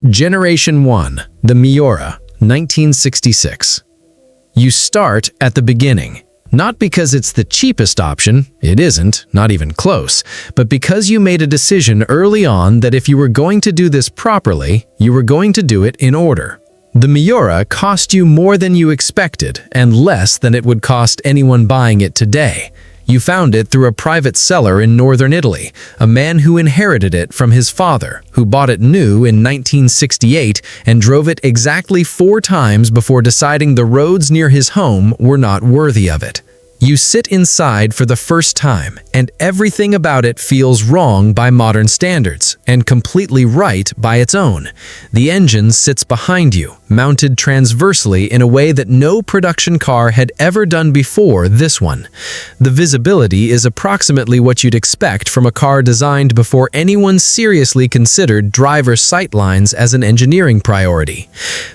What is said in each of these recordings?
Generation 1, the Miura, 1966. You start at the beginning. Not because it's the cheapest option, it isn't, not even close, but because you made a decision early on that if you were going to do this properly, you were going to do it in order. The Miura cost you more than you expected and less than it would cost anyone buying it today. You found it through a private seller in northern Italy, a man who inherited it from his father, who bought it new in 1968 and drove it exactly 4 times before deciding the roads near his home were not worthy of it. You sit inside for the first time, and everything about it feels wrong by modern standards, and completely right by its own. The engine sits behind you, mounted transversely in a way that no production car had ever done before this one. The visibility is approximately what you'd expect from a car designed before anyone seriously considered driver sightlines as an engineering priority.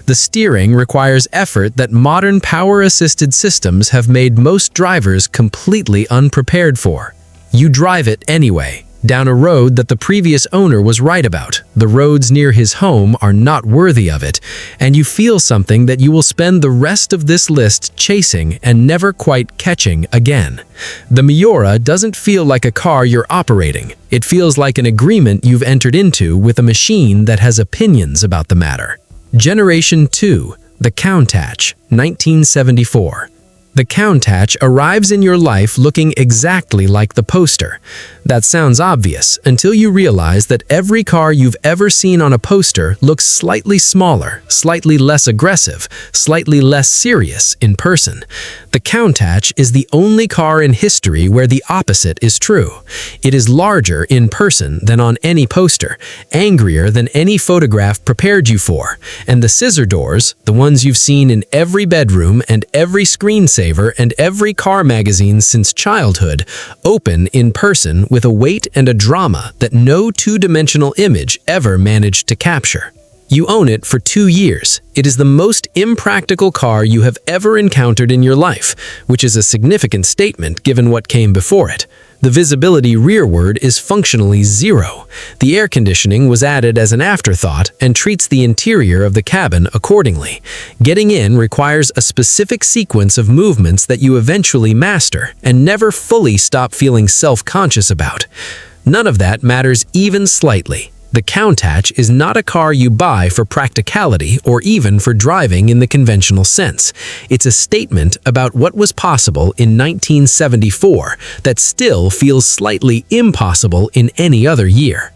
The steering requires effort that modern power-assisted systems have made most drivers completely unprepared for. You drive it anyway, down a road that the previous owner was right about. The roads near his home are not worthy of it, and you feel something that you will spend the rest of this list chasing and never quite catching again. The Miura doesn't feel like a car you're operating. It feels like an agreement you've entered into with a machine that has opinions about the matter. Generation 2, the Countach, 1974. The Countach arrives in your life looking exactly like the poster. That sounds obvious until you realize that every car you've ever seen on a poster looks slightly smaller, slightly less aggressive, slightly less serious in person. The Countach is the only car in history where the opposite is true. It is larger in person than on any poster, angrier than any photograph prepared you for, and the scissor doors, the ones you've seen in every bedroom and every screensaver and every car magazine since childhood, open in person with a weight and a drama that no two-dimensional image ever managed to capture. You own it for 2 years. It is the most impractical car you have ever encountered in your life, which is a significant statement given what came before it. The visibility rearward is functionally 0. The air conditioning was added as an afterthought and treats the interior of the cabin accordingly. Getting in requires a specific sequence of movements that you eventually master and never fully stop feeling self-conscious about. None of that matters even slightly. The Countach is not a car you buy for practicality or even for driving in the conventional sense. It's a statement about what was possible in 1974 that still feels slightly impossible in any other year.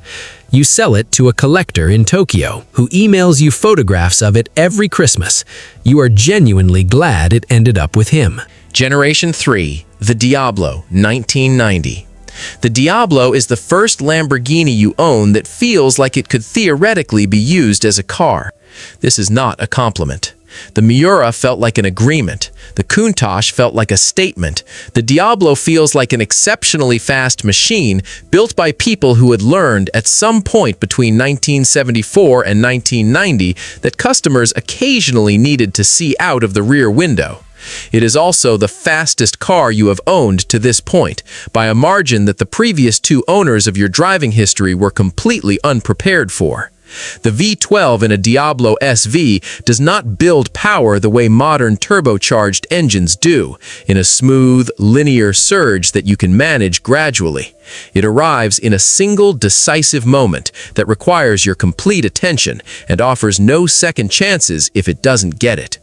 You sell it to a collector in Tokyo who emails you photographs of it every Christmas. You are genuinely glad it ended up with him. Generation 3, the Diablo, 1990. The Diablo is the first Lamborghini you own that feels like it could theoretically be used as a car. This is not a compliment. The Miura felt like an agreement. The Countach felt like a statement. The Diablo feels like an exceptionally fast machine built by people who had learned at some point between 1974 and 1990 that customers occasionally needed to see out of the rear window. It is also the fastest car you have owned to this point, by a margin that the previous 2 owners of your driving history were completely unprepared for. The V12 in a Diablo SV does not build power the way modern turbocharged engines do, in a smooth, linear surge that you can manage gradually. It arrives in a single, decisive moment that requires your complete attention and offers no second chances if it doesn't get it.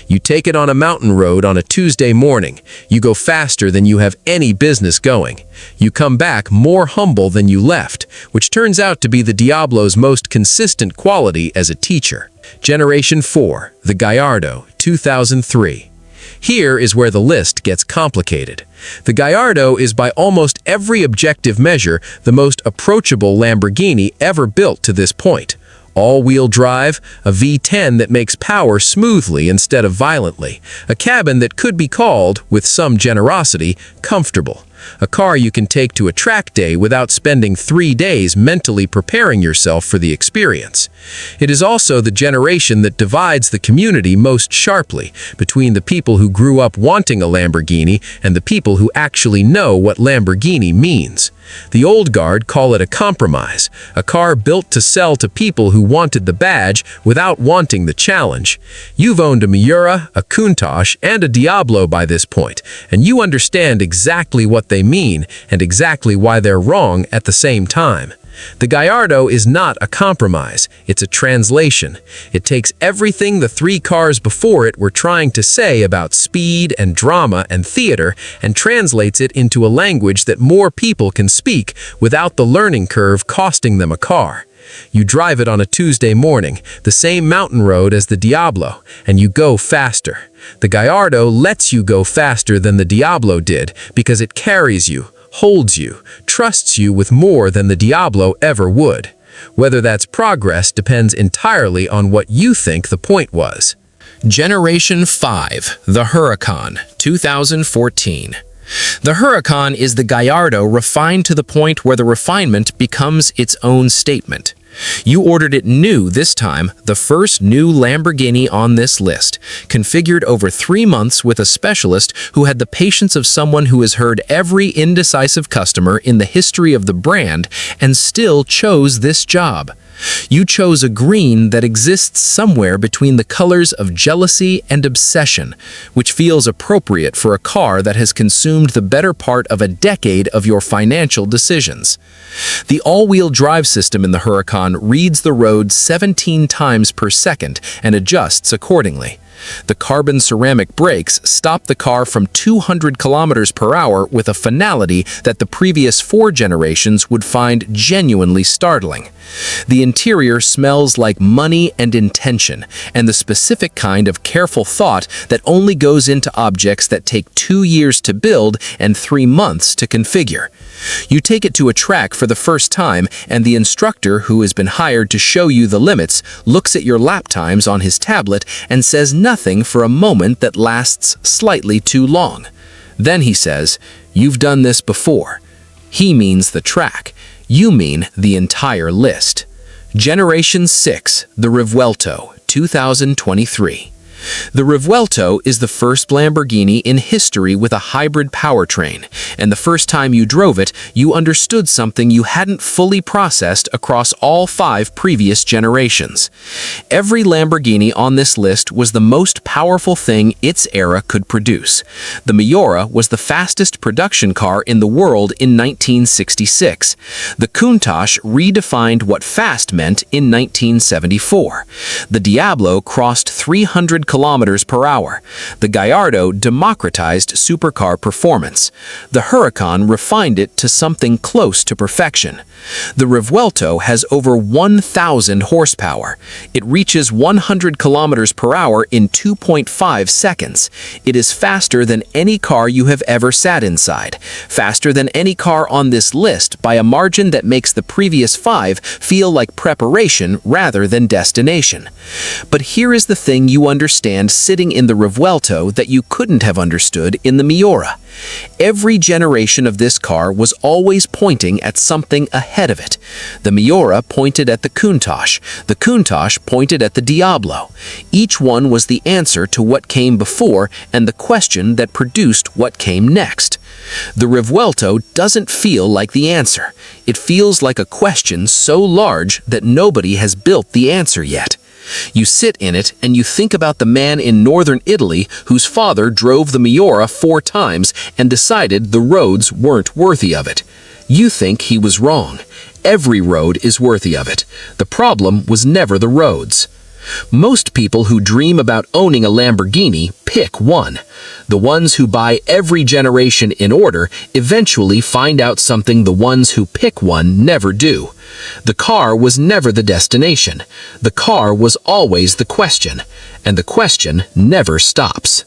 You take it on a mountain road on a Tuesday morning. You go faster than you have any business going. You come back more humble than you left, which turns out to be the Diablo's most consistent quality as a teacher. Generation 4, the Gallardo, 2003. Here is where the list gets complicated. The Gallardo is by almost every objective measure the most approachable Lamborghini ever built to this point. All-wheel drive, a V10 that makes power smoothly instead of violently, a cabin that could be called, with some generosity, comfortable. A car you can take to a track day without spending 3 days mentally preparing yourself for the experience. It is also the generation that divides the community most sharply between the people who grew up wanting a Lamborghini and the people who actually know what Lamborghini means. The old guard call it a compromise, a car built to sell to people who wanted the badge without wanting the challenge. You've owned a Miura, a Countach, and a Diablo by this point, and you understand exactly what they mean and exactly why they're wrong at the same time. The Gallardo is not a compromise, it's a translation. It takes everything the three cars before it were trying to say about speed and drama and theater and translates it into a language that more people can speak without the learning curve costing them a car. You drive it on a Tuesday morning, the same mountain road as the Diablo, and you go faster. The Gallardo lets you go faster than the Diablo did because it carries you, holds you, trusts you with more than the Diablo ever would. Whether that's progress depends entirely on what you think the point was. Generation 5, the Huracán, 2014. The Huracán is the Gallardo refined to the point where the refinement becomes its own statement. You ordered it new this time, the first new Lamborghini on this list, configured over 3 months with a specialist who had the patience of someone who has heard every indecisive customer in the history of the brand and still chose this job. You chose a green that exists somewhere between the colors of jealousy and obsession, which feels appropriate for a car that has consumed the better part of a decade of your financial decisions. The all-wheel drive system in the Huracán reads the road 17 times per second and adjusts accordingly. The carbon ceramic brakes stop the car from 200 kilometers per hour with a finality that the previous 4 generations would find genuinely startling. The interior smells like money and intention, and the specific kind of careful thought that only goes into objects that take 2 years to build and 3 months to configure. You take it to a track for the first time, and the instructor who has been hired to show you the limits looks at your lap times on his tablet and says nothing for a moment that lasts slightly too long. Then he says, "You've done this before." He means the track. You mean the entire list. Generation 6, the Revuelto, 2023. The Revuelto is the first Lamborghini in history with a hybrid powertrain, and the first time you drove it, you understood something you hadn't fully processed across all 5 previous generations. Every Lamborghini on this list was the most powerful thing its era could produce. The Miura was the fastest production car in the world in 1966. The Countach redefined what fast meant in 1974. The Diablo crossed 300 kilometers per hour. The Gallardo democratized supercar performance. The Huracán refined it to something close to perfection. The Revuelto has over 1,000 horsepower. It reaches 100 kilometers per hour in 2.5 seconds. It is faster than any car you have ever sat inside, faster than any car on this list by a margin that makes the previous 5 feel like preparation rather than destination. But here is the thing you understand sitting in the Revuelto that you couldn't have understood in the Miura. Every generation of this car was always pointing at something ahead of it. The Miura pointed at the Countach. The Countach pointed at the Diablo. Each one was the answer to what came before and the question that produced what came next. The Revuelto doesn't feel like the answer. It feels like a question so large that nobody has built the answer yet. You sit in it and you think about the man in northern Italy whose father drove the Miura 4 times and decided the roads weren't worthy of it. You think he was wrong. Every road is worthy of it. The problem was never the roads. Most people who dream about owning a Lamborghini pick one. The ones who buy every generation in order eventually find out something the ones who pick one never do. The car was never the destination. The car was always the question, and the question never stops.